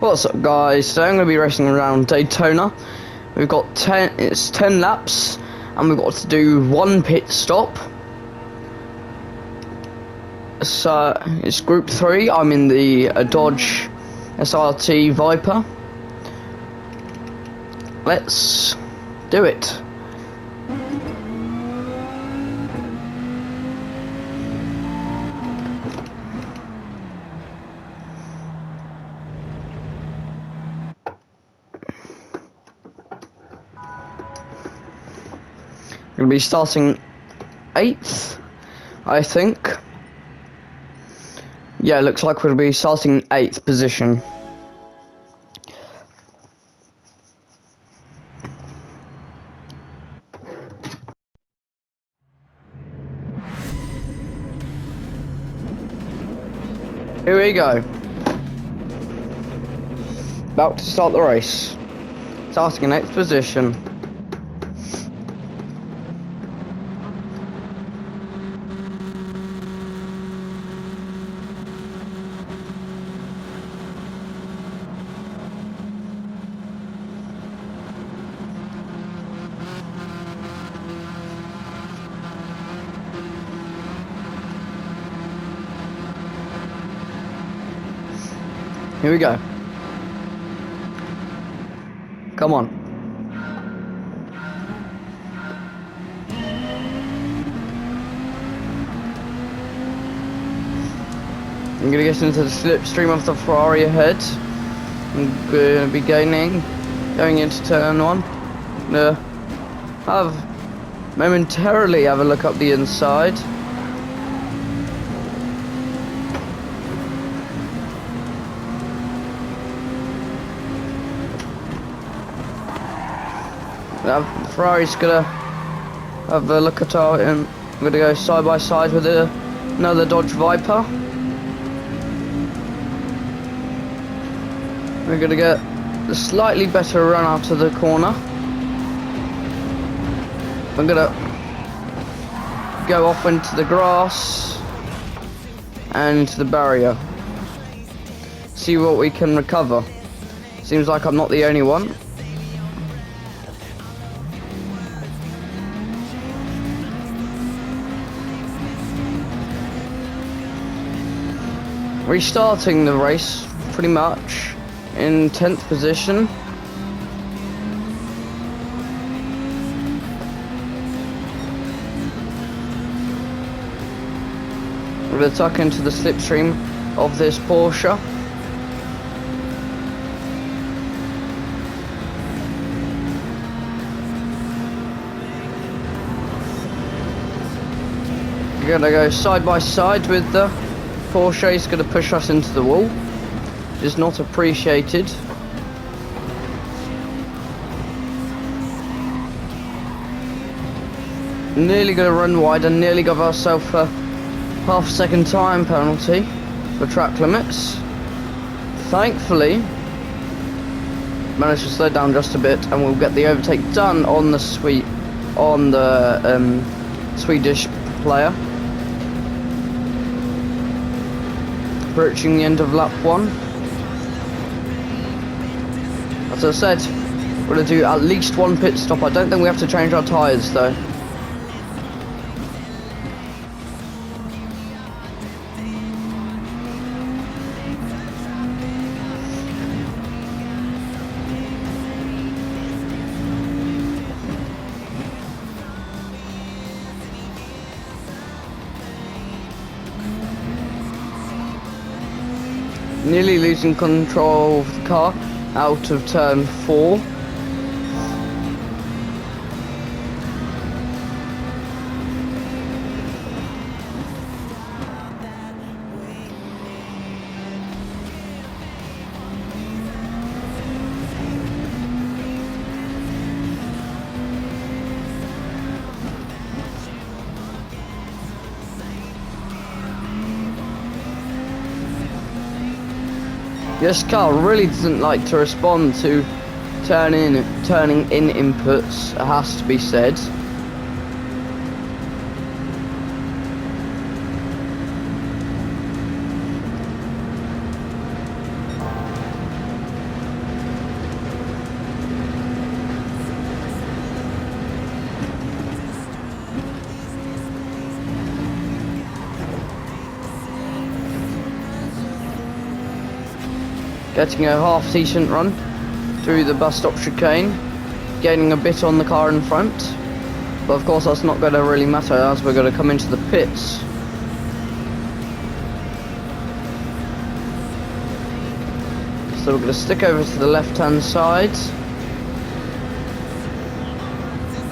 What's up, guys? Today I'm going to be racing around Daytona. We've got 10 laps, and we've got to do one pit stop. So it's Group 3. I'm in the Dodge SRT Viper. Let's do it. We're going to be starting 8th, I think. Yeah, looks like we'll be starting 8th position. Here we go. About to start the race. Starting in 8th position. Here we go. Come on. I'm gonna get into the slipstream of the Ferrari ahead. I'm gonna be going into turn 1. Momentarily have a look up the inside. Ferrari's gonna have a look at our. I'm gonna go side by side with another Dodge Viper. We're gonna get a slightly better run out of the corner. I'm gonna go off into the grass and the barrier. See what we can recover. Seems like I'm not the only one. Restarting the race pretty much in 10th position. We're going to tuck into the slipstream of this Porsche. We're going to go side by side with the Porsche. Is going to push us into the wall. It is not appreciated. Nearly going to run wide and nearly got ourselves a half-second time penalty for track limits. Thankfully, managed to slow down just a bit, and we'll get the overtake done on the Swedish player. Approaching the end of lap 1. As I said, we're going to do at least one pit stop. I don't think we have to change our tyres though. Nearly losing control of the car out of turn 4. This car really doesn't like to respond to turning in inputs, it has to be said. getting a half decent run through the bus stop chicane, gaining a bit on the car in front, but of course that's not going to really matter as we're going to come into the pits. So we're going to stick over to the left hand side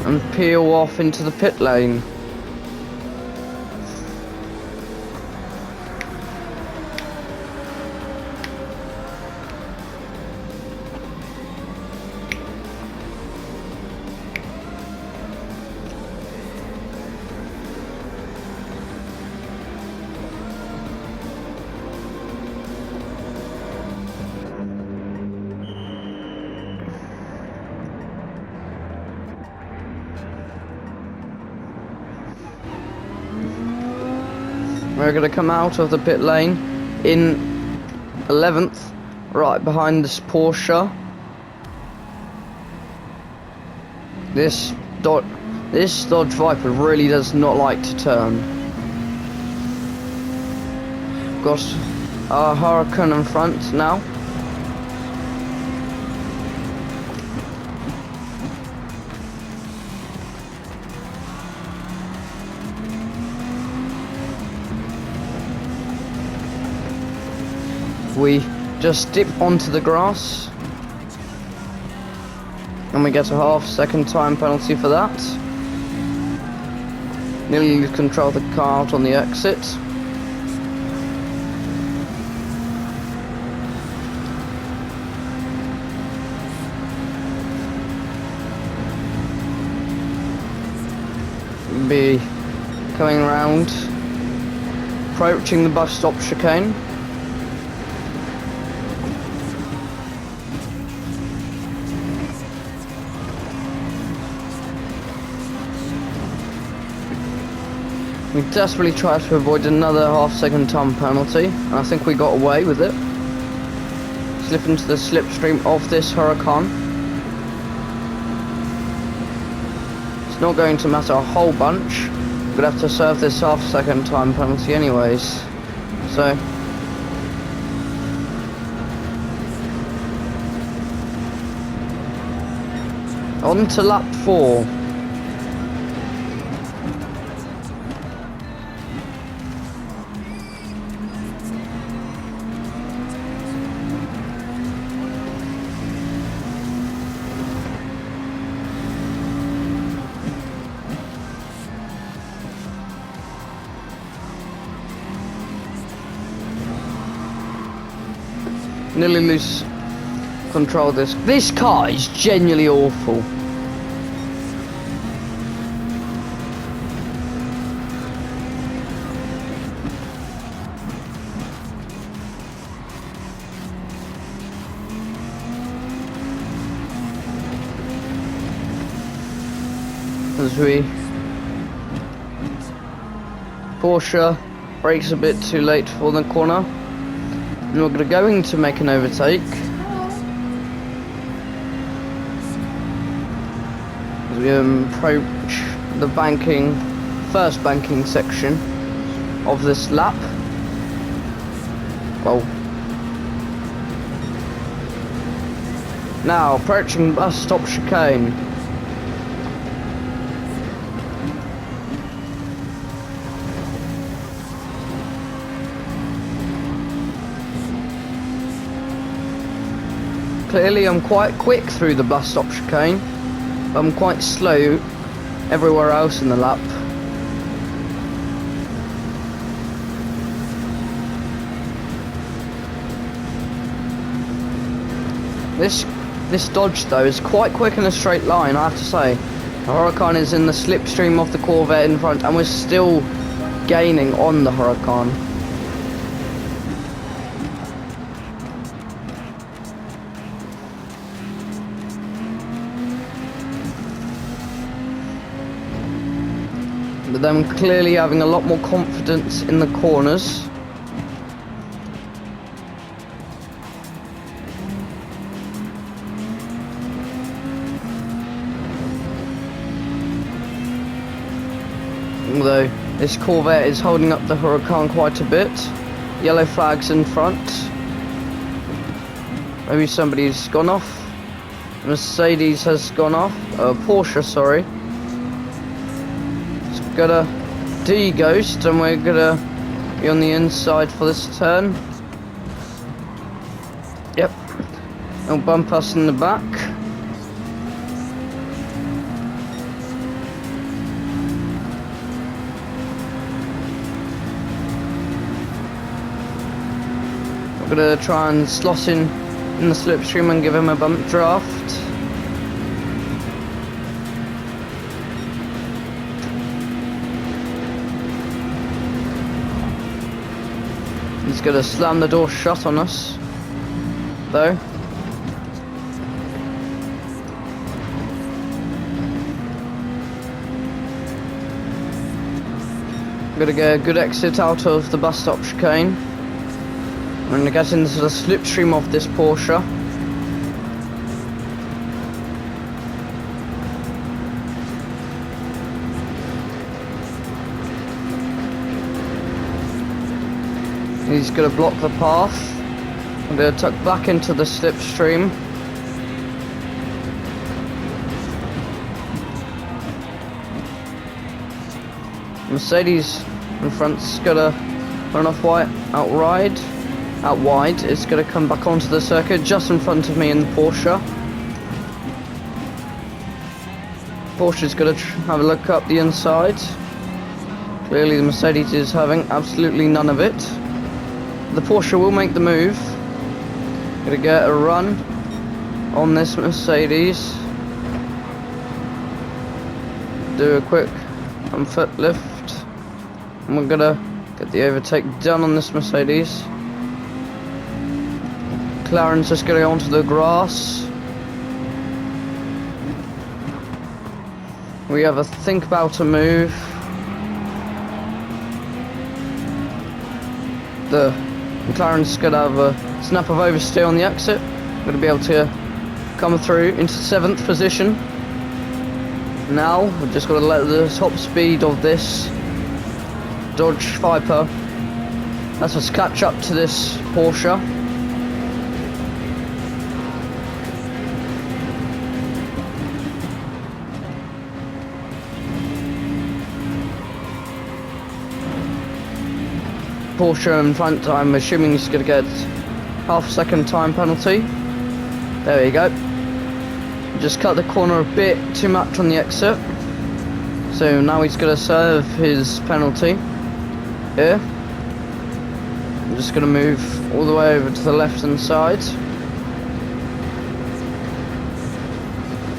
and peel off into the pit lane. We're going to come out of the pit lane in 11th, right behind this Porsche. This Dodge Viper really does not like to turn. Got our Huracan in front now. We just dip onto the grass and we get a half-second time penalty for that. Nearly lose control of the car out on the exit. Be coming around, approaching the bus stop chicane. We desperately tried to avoid another half-second time penalty, and I think we got away with it. Slip into the slipstream of this Huracan. It's not going to matter a whole bunch. We're going to have to serve this half-second time penalty anyways. So on to lap 4. Nearly lose control of this. This car is genuinely awful. As we Porsche brakes a bit too late for the corner. And we're going to make an overtake. As we approach the first banking section of this lap. Well, now approaching bus stop chicane. Clearly I'm quite quick through the bus stop chicane, but I'm quite slow everywhere else in the lap. This Dodge though is quite quick in a straight line, I have to say. The Huracan is in the slipstream of the Corvette in front and we're still gaining on the Huracan. But them clearly having a lot more confidence in the corners. Although this Corvette is holding up the Huracan quite a bit. Yellow flags in front. Maybe somebody's gone off. Mercedes has gone off. Porsche, sorry. It's got a D-Ghost, and we're gonna be on the inside for this turn. Yep. It'll bump us in the back. We're gonna try and slot in the slipstream and give him a bump draft. He's gonna slam the door shut on us, though. I'm gonna get a good exit out of the bus stop chicane. I'm gonna get into the slipstream of this Porsche. He's gonna block the path. I'm gonna tuck back into the slipstream. Mercedes in front's gonna run off out wide. It's gonna come back onto the circuit just in front of me in the Porsche. Porsche's gonna have a look up the inside. Clearly the Mercedes is having absolutely none of it. The Porsche will make the move. Gonna get a run on this Mercedes. Do a quick foot lift. And we're gonna get the overtake done on this Mercedes. McLaren's just going onto the grass. We have a think about a move. The McLaren's going to have a snap of oversteer on the exit. Going to be able to come through into 7th position. Now we're just going to let the top speed of this Dodge Viper let us catch up to this Porsche. Porsche in front, I'm assuming he's going to get half-second time penalty. There we go. Just cut the corner a bit too much on the exit. So now he's going to serve his penalty here. I'm just going to move all the way over to the left-hand side.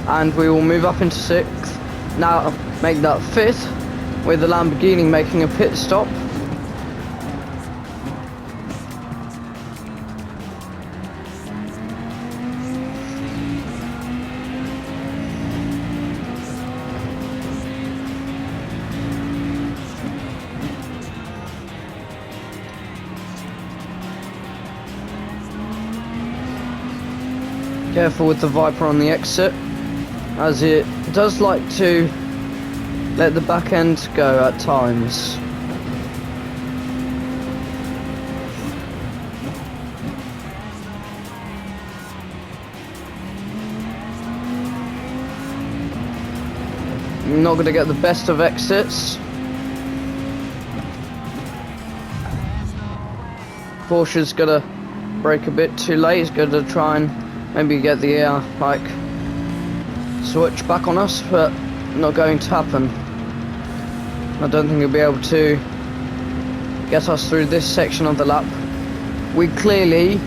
And we will move up into 6th. Now make that 5th with the Lamborghini making a pit stop. Careful with the Viper on the exit, as it does like to let the back end go at times. You're not going to get the best of exits. Porsche's going to brake a bit too late. He's going to try and maybe get the switch back on us, but not going to happen. I don't think he'll be able to get us through this section of the lap. We clearly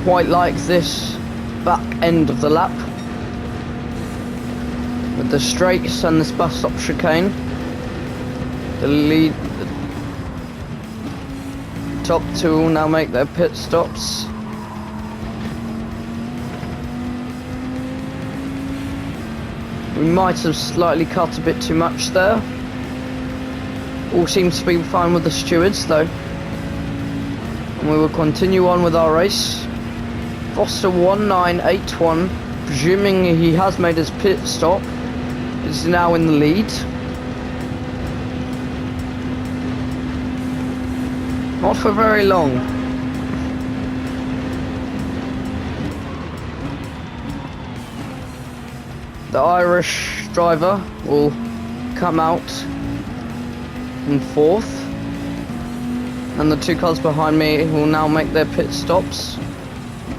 quite like this back end of the lap with the straights and this bus stop chicane. The top two will now make their pit stops. We might have slightly cut a bit too much there. All seems to be fine with the stewards though. And we will continue on with our race. Foster 1981, presuming he has made his pit stop, is now in the lead. Not for very long. The Irish driver will come out in fourth, and the two cars behind me will now make their pit stops.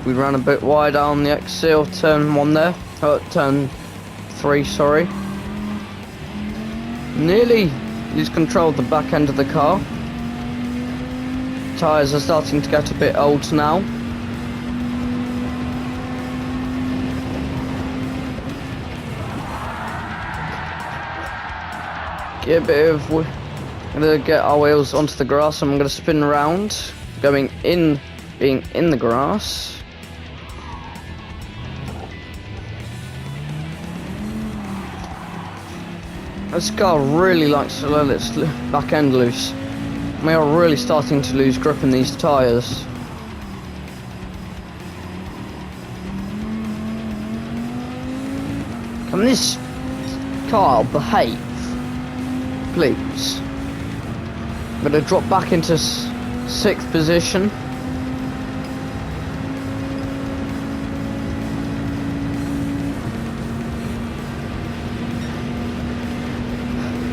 We ran a bit wide on the exit of turn 1 there, turn 3, sorry. Nearly lose control of the back end of the car. Tyres are starting to get a bit old now. Get a bit of, I'm gonna get our wheels onto the grass and I'm gonna spin around, being in the grass. This car really likes to let its back end loose. We are really starting to lose grip in these tyres. Can this car behave? Please. I'm going to drop back into 6th position.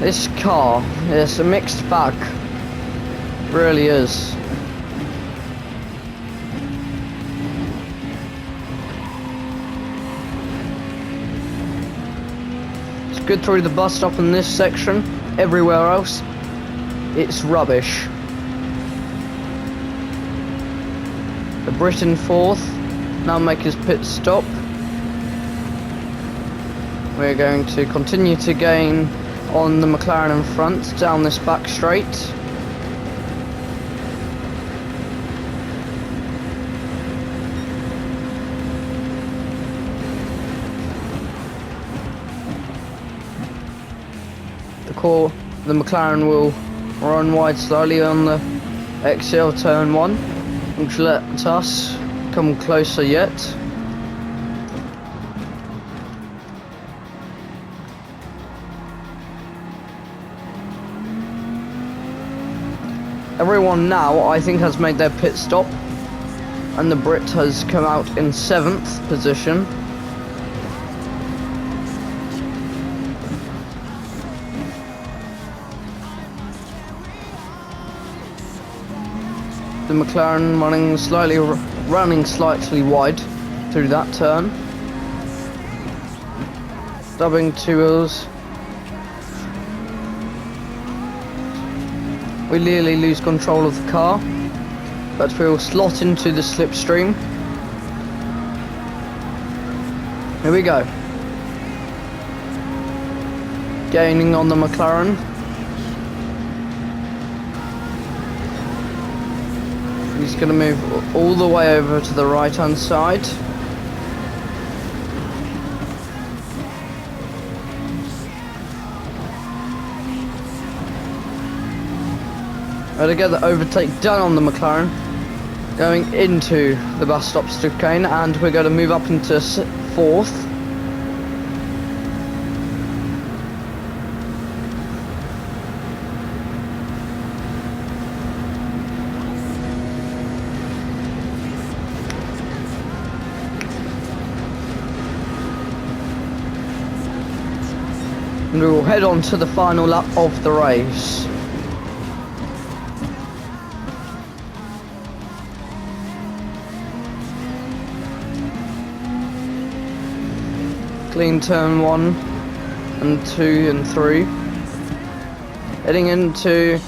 This car is a mixed bag, really is. It's good through the bus stop in this section. Everywhere else, it's rubbish. The Brit in 4th, now make his pit stop. We're going to continue to gain on the McLaren in front, down this back straight. The McLaren will run wide slowly on the exit of turn 1, which lets us come closer yet. Everyone now, I think, has made their pit stop, and the Brit has come out in 7th position. The McLaren running slightly wide through that turn. Dubbing 2 wheels. We nearly lose control of the car, but we'll slot into the slipstream. Here we go. Gaining on the McLaren. He's going to move all the way over to the right hand side. We're to get the overtake done on the McLaren, going into the bus stop chicane, and we're going to move up into 4th. And we will head on to the final lap of the race. Clean turn 1 and 2 and 3. Heading into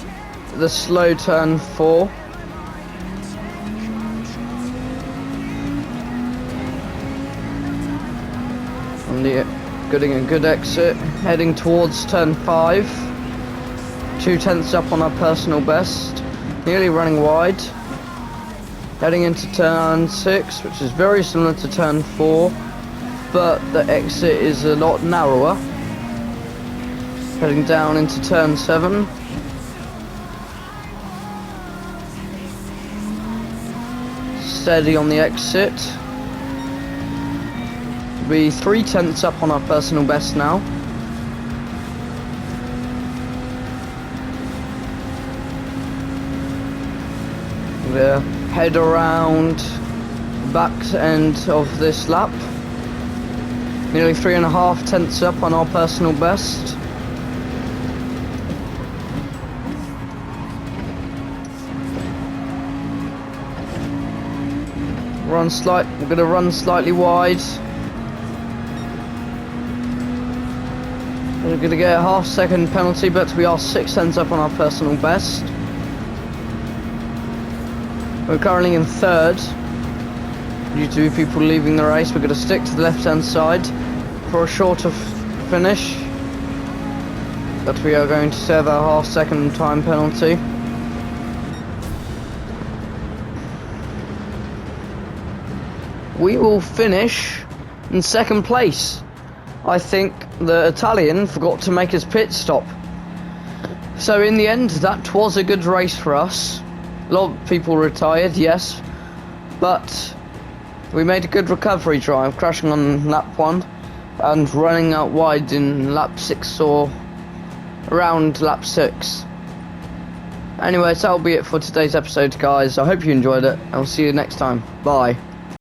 the slow turn 4. And getting a good exit, heading towards turn 5, 2/10 up on our personal best, nearly running wide, heading into turn 6, which is very similar to turn 4, but the exit is a lot narrower, heading down into turn 7, steady on the exit. Be 3/10 up on our personal best now. We'll head around back end of this lap. Nearly 3.5 tenths up on our personal best. We're gonna run slightly wide. We're gonna get a half-second penalty, but we are 6 tenths up on our personal best. We're currently in third. Due to people leaving the race, we're gonna stick to the left-hand side for a shorter finish. But we are going to serve our half-second time penalty. We will finish in second place. I think the Italian forgot to make his pit stop. So in the end, that was a good race for us. A lot of people retired, yes, but we made a good recovery drive, crashing on lap 1 and running out wide in lap 6 or around lap 6. Anyways, that'll be it for today's episode, guys. I hope you enjoyed it. I'll see you next time. Bye.